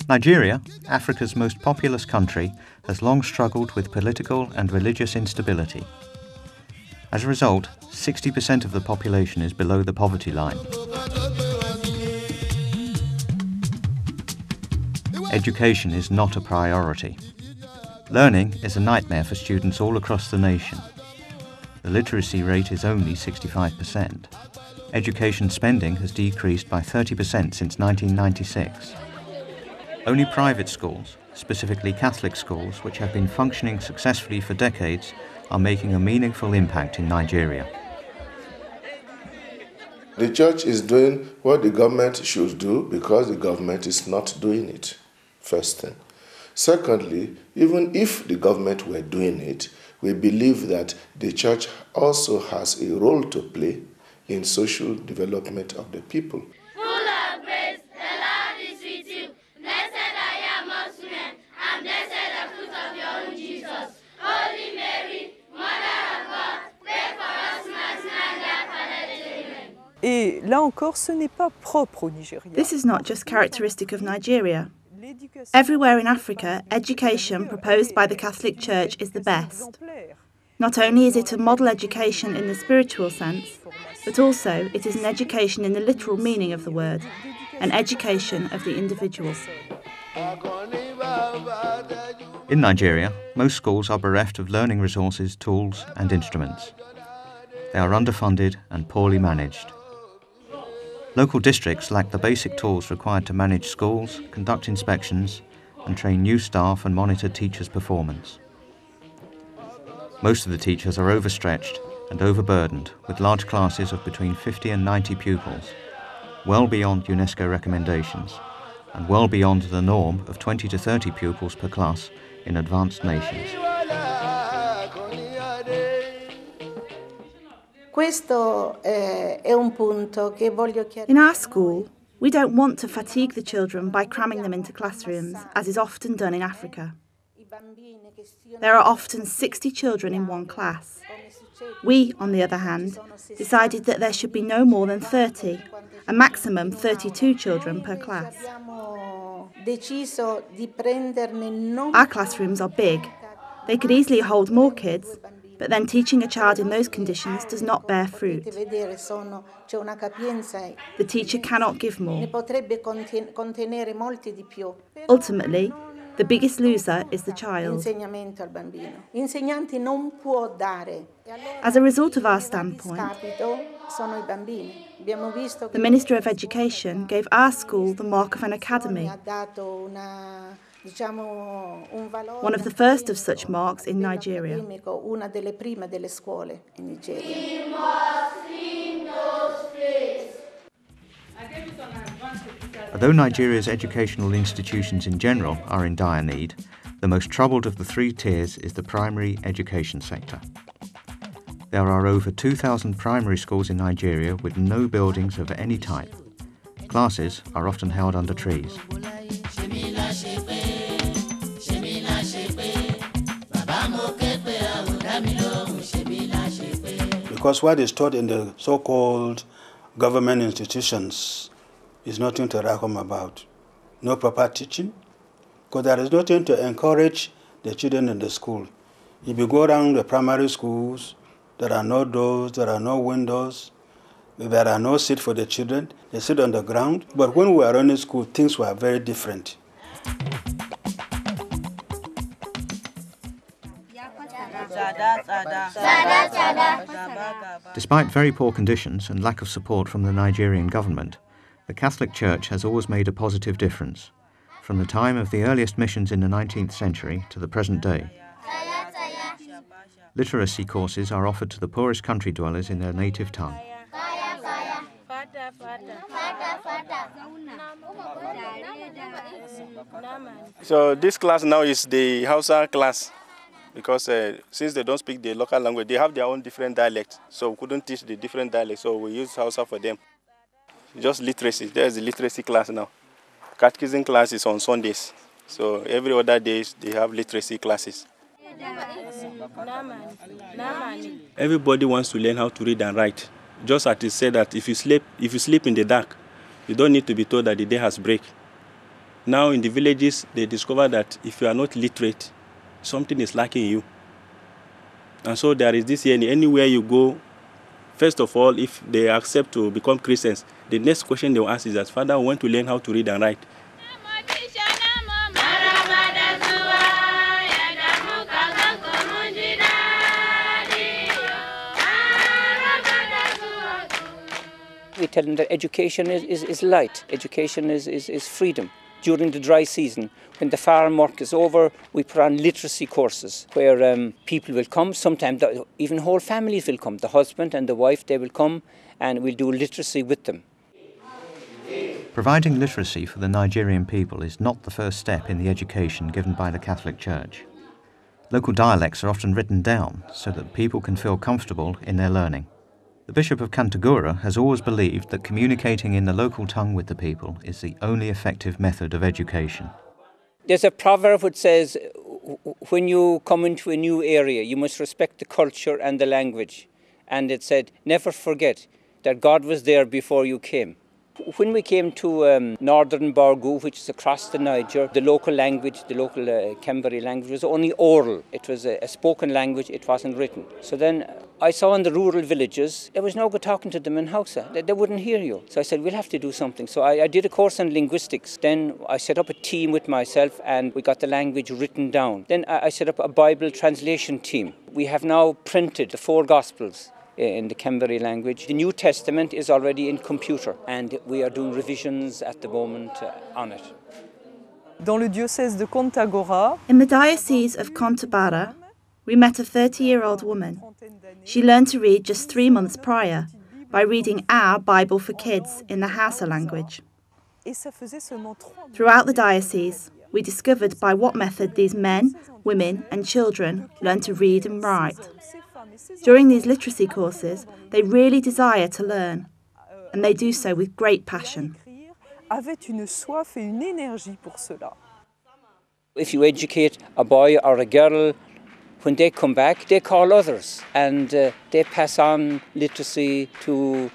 Nigeria, Africa's most populous country, has long struggled with political and religious instability. As a result, 60% of the population is below the poverty line. Education is not a priority. Learning is a nightmare for students all across the nation. The literacy rate is only 65%. Education spending has decreased by 30% since 1996. Only private schools, specifically Catholic schools, which have been functioning successfully for decades, are making a meaningful impact in Nigeria. The church is doing what the government should do because the government is not doing it, first thing. Secondly, even if the government were doing it, we believe that the church also has a role to play in social development of the people. Full of grace, the Lord is with you. Blessed are you amongst women, and blessed the fruit of your womb, Jesus. Holy Mary, Mother of God, pray for us sinners now and at the hour of our death. Et là encore, ce n'est pas propre au Nigeria. This is not just characteristic of Nigeria. Everywhere in Africa, education proposed by the Catholic Church is the best. Not only is it a model education in the spiritual sense, but also it is an education in the literal meaning of the word, an education of the individual. In Nigeria, most schools are bereft of learning resources, tools and instruments. They are underfunded and poorly managed. Local districts lack the basic tools required to manage schools, conduct inspections, and train new staff and monitor teachers' performance. Most of the teachers are overstretched and overburdened with large classes of between 50 and 90 pupils, well beyond UNESCO recommendations, and well beyond the norm of 20 to 30 pupils per class in advanced nations. In our school, we don't want to fatigue the children by cramming them into classrooms, as is often done in Africa. There are often 60 children in one class. We, on the other hand, decided that there should be no more than 30, a maximum 32 children per class. Our classrooms are big. They could easily hold more kids, but then teaching a child in those conditions does not bear fruit. The teacher cannot give more. Ultimately, the biggest loser is the child. As a result of our standpoint, the Minister of Education gave our school the mark of an academy, one of the first of such marks in Nigeria. Although Nigeria's educational institutions in general are in dire need, the most troubled of the three tiers is the primary education sector. There are over 2,000 primary schools in Nigeria with no buildings of any type. Classes are often held under trees. Because what is taught in the so-called government institutions is nothing to write home about. No proper teaching, because there is nothing to encourage the children in the school. If you go around the primary schools, there are no doors, there are no windows, there are no seats for the children. They sit on the ground. But when we were running school, things were very different. Despite very poor conditions and lack of support from the Nigerian government, the Catholic Church has always made a positive difference, from the time of the earliest missions in the 19th century to the present day. Literacy courses are offered to the poorest country dwellers in their native tongue. So this class now is the Hausa class, because since they don't speak the local language, they have their own different dialects. So we couldn't teach the different dialects, so we use Hausa for them. Just literacy. There's the literacy class now. Catechism class is on Sundays. So every other days they have literacy classes. Everybody wants to learn how to read and write. Just as it said that if you sleep in the dark, you don't need to be told that the day has break. Now in the villages, they discover that if you are not literate, something is lacking in you. And so there is this yearning. Anywhere you go, first of all, if they accept to become Christians, the next question they will ask is that, Father, I want to learn how to read and write. We tell them that education is light, education is freedom. During the dry season, when the farm work is over, we put on literacy courses where people will come, sometimes even whole families will come. The husband and the wife, they will come and we'll do literacy with them. Providing literacy for the Nigerian people is not the first step in the education given by the Catholic Church. Local dialects are often written down so that people can feel comfortable in their learning. The Bishop of Kantagura has always believed that communicating in the local tongue with the people is the only effective method of education. There's a proverb which says, when you come into a new area, you must respect the culture and the language. And it said, never forget that God was there before you came. When we came to northern Borgu, which is across the Niger, the local language, the local Kemberi language was only oral. It was a spoken language, it wasn't written. So then I saw in the rural villages, there was no good talking to them in Hausa. They wouldn't hear you. So I said, we'll have to do something. So I did a course on linguistics. Then I set up a team with myself and we got the language written down. Then I set up a Bible translation team. We have now printed the 4 Gospels in the Kemberi language. The New Testament is already in computer and we are doing revisions at the moment on it. Dans le diocèse de Kontagora, in the Diocese of Kontabara, we met a 30-year-old woman. She learned to read just 3 months prior by reading our Bible for Kids in the Hausa language. Throughout the diocese, we discovered by what method these men, women and children learn to read and write. During these literacy courses, they really desire to learn, and they do so with great passion. If you educate a boy or a girl, when they come back, they call others, and they pass on literacy to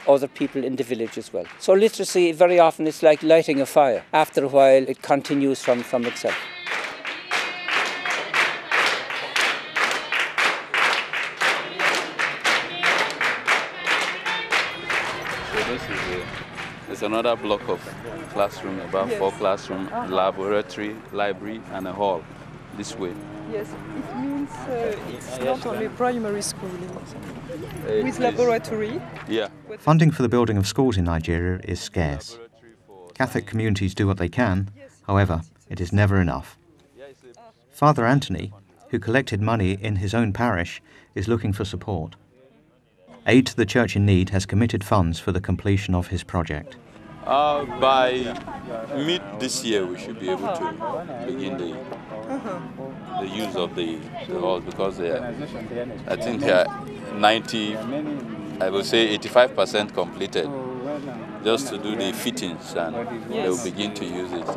other people in the village as well. So literacy, very often, is like lighting a fire. After a while, it continues from itself. It's another block of classroom, about 4 classrooms, laboratory, library, and a hall this way. Yes, it means it's not only primary school with laboratory. Yeah. Funding for the building of schools in Nigeria is scarce. Catholic communities do what they can, however, it is never enough. Father Anthony, who collected money in his own parish, is looking for support. Aid to the Church in Need has committed funds for the completion of his project. By mid this year, we should be able to begin the use of the halls, because I think they are 90, I would say 85% completed, just to do the fittings, and they will begin to use it.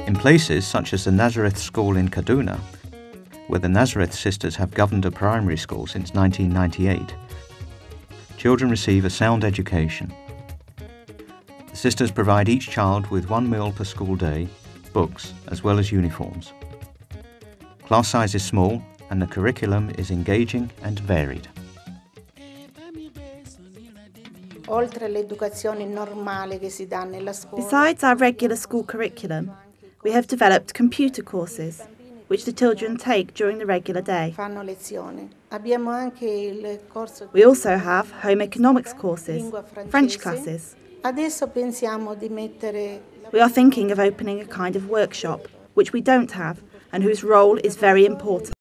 In places such as the Nazareth School in Kaduna, where the Nazareth sisters have governed a primary school since 1998, children receive a sound education. The sisters provide each child with 1 meal per school day, books, as well as uniforms. Class size is small and the curriculum is engaging and varied. Besides our regular school curriculum, we have developed computer courses, which the children take during the regular day. We also have home economics courses, French classes. We are thinking of opening a kind of workshop, which we don't have, and whose role is very important.